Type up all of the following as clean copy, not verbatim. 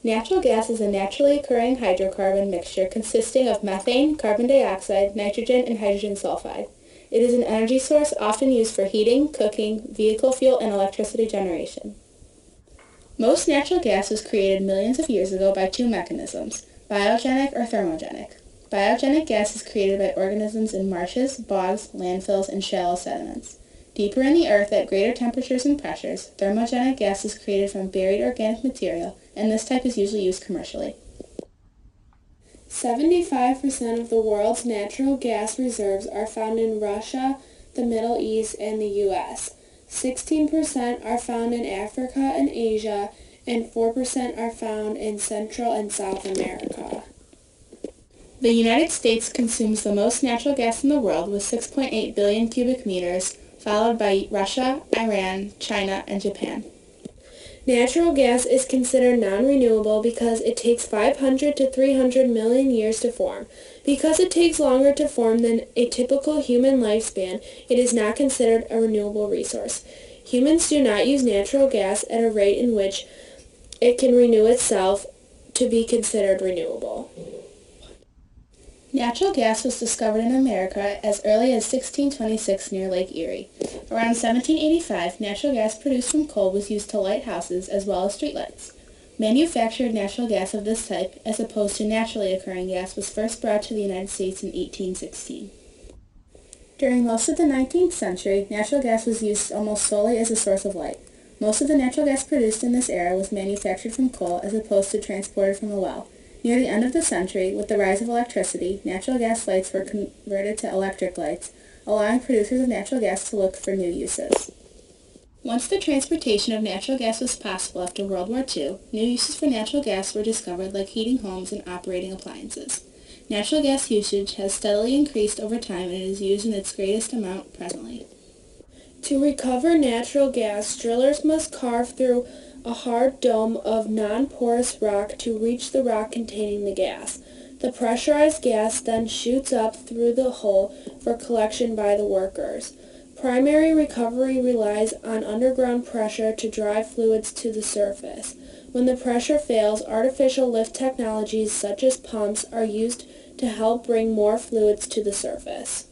Natural gas is a naturally occurring hydrocarbon mixture consisting of methane, carbon dioxide, nitrogen, and hydrogen sulfide. It is an energy source often used for heating, cooking, vehicle fuel, and electricity generation. Most natural gas was created millions of years ago by two mechanisms, biogenic or thermogenic. Biogenic gas is created by organisms in marshes, bogs, landfills, and shallow sediments. Deeper in the earth at greater temperatures and pressures, thermogenic gas is created from buried organic material, and this type is usually used commercially. 75% of the world's natural gas reserves are found in Russia, the Middle East, and the U.S. 16% are found in Africa and Asia, and 4% are found in Central and South America. The United States consumes the most natural gas in the world with 6.8 billion cubic meters, followed by Russia, Iran, China, and Japan. Natural gas is considered non-renewable because it takes 500 to 300 million years to form. Because it takes longer to form than a typical human lifespan, it is not considered a renewable resource. Humans do not use natural gas at a rate in which it can renew itself to be considered renewable. Natural gas was discovered in America as early as 1626 near Lake Erie. Around 1785, natural gas produced from coal was used to light houses as well as streetlights. Manufactured natural gas of this type, as opposed to naturally occurring gas, was first brought to the United States in 1816. During most of the 19th century, natural gas was used almost solely as a source of light. Most of the natural gas produced in this era was manufactured from coal as opposed to transported from a well. Near the end of the century, with the rise of electricity, natural gas lights were converted to electric lights, allowing producers of natural gas to look for new uses. Once the transportation of natural gas was possible after World War II, new uses for natural gas were discovered, like heating homes and operating appliances. Natural gas usage has steadily increased over time and it is used in its greatest amount presently. To recover natural gas, drillers must carve through a hard dome of non-porous rock to reach the rock containing the gas. The pressurized gas then shoots up through the hole for collection by the workers. Primary recovery relies on underground pressure to drive fluids to the surface. When the pressure fails, artificial lift technologies such as pumps are used to help bring more fluids to the surface.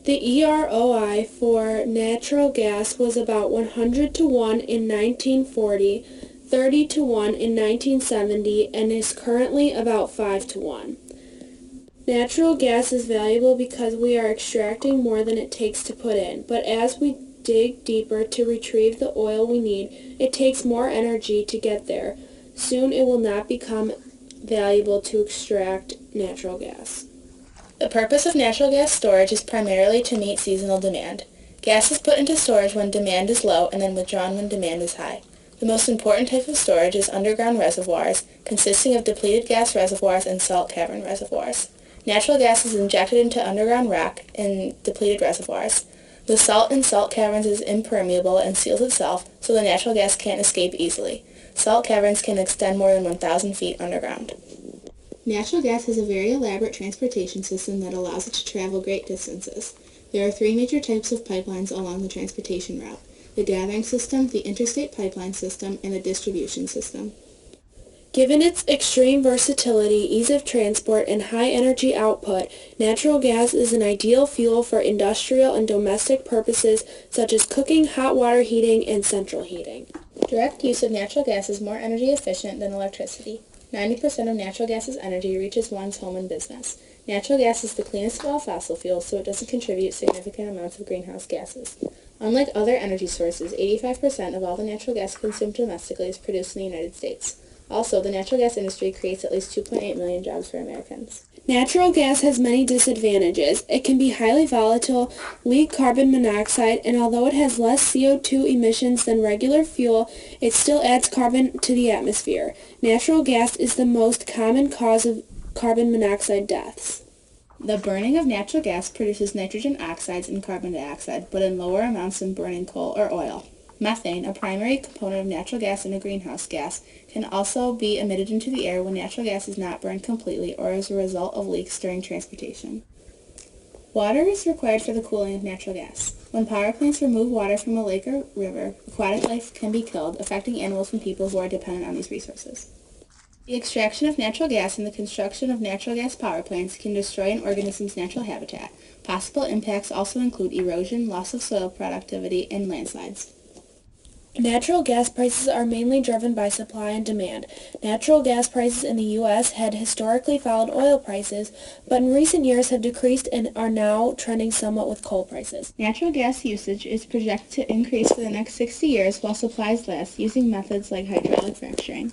The EROI for natural gas was about 100 to 1 in 1940, 30 to 1 in 1970, and is currently about 5 to 1. Natural gas is valuable because we are extracting more than it takes to put in, but as we dig deeper to retrieve the oil we need, it takes more energy to get there. Soon it will not become valuable to extract natural gas. The purpose of natural gas storage is primarily to meet seasonal demand. Gas is put into storage when demand is low and then withdrawn when demand is high. The most important type of storage is underground reservoirs, consisting of depleted gas reservoirs and salt cavern reservoirs. Natural gas is injected into underground rock in depleted reservoirs. The salt in salt caverns is impermeable and seals itself, so the natural gas can't escape easily. Salt caverns can extend more than 1,000 feet underground. Natural gas has a very elaborate transportation system that allows it to travel great distances. There are three major types of pipelines along the transportation route: the gathering system, the interstate pipeline system, and the distribution system. Given its extreme versatility, ease of transport, and high energy output, natural gas is an ideal fuel for industrial and domestic purposes such as cooking, hot water heating, and central heating. Direct use of natural gas is more energy efficient than electricity. 90% of natural gas's energy reaches one's home and business. Natural gas is the cleanest of all fossil fuels, so it doesn't contribute significant amounts of greenhouse gases. Unlike other energy sources, 85% of all the natural gas consumed domestically is produced in the United States. Also, the natural gas industry creates at least 2.8 million jobs for Americans. Natural gas has many disadvantages. It can be highly volatile, leak carbon monoxide, and although it has less CO2 emissions than regular fuel, it still adds carbon to the atmosphere. Natural gas is the most common cause of carbon monoxide deaths. The burning of natural gas produces nitrogen oxides and carbon dioxide, but in lower amounts than burning coal or oil. Methane, a primary component of natural gas and a greenhouse gas, can also be emitted into the air when natural gas is not burned completely or as a result of leaks during transportation. Water is required for the cooling of natural gas. When power plants remove water from a lake or river, aquatic life can be killed, affecting animals and people who are dependent on these resources. The extraction of natural gas and the construction of natural gas power plants can destroy an organism's natural habitat. Possible impacts also include erosion, loss of soil productivity, and landslides. Natural gas prices are mainly driven by supply and demand. Natural gas prices in the U.S. had historically followed oil prices, but in recent years have decreased and are now trending somewhat with coal prices. Natural gas usage is projected to increase for the next 60 years while supplies last using methods like hydraulic fracturing.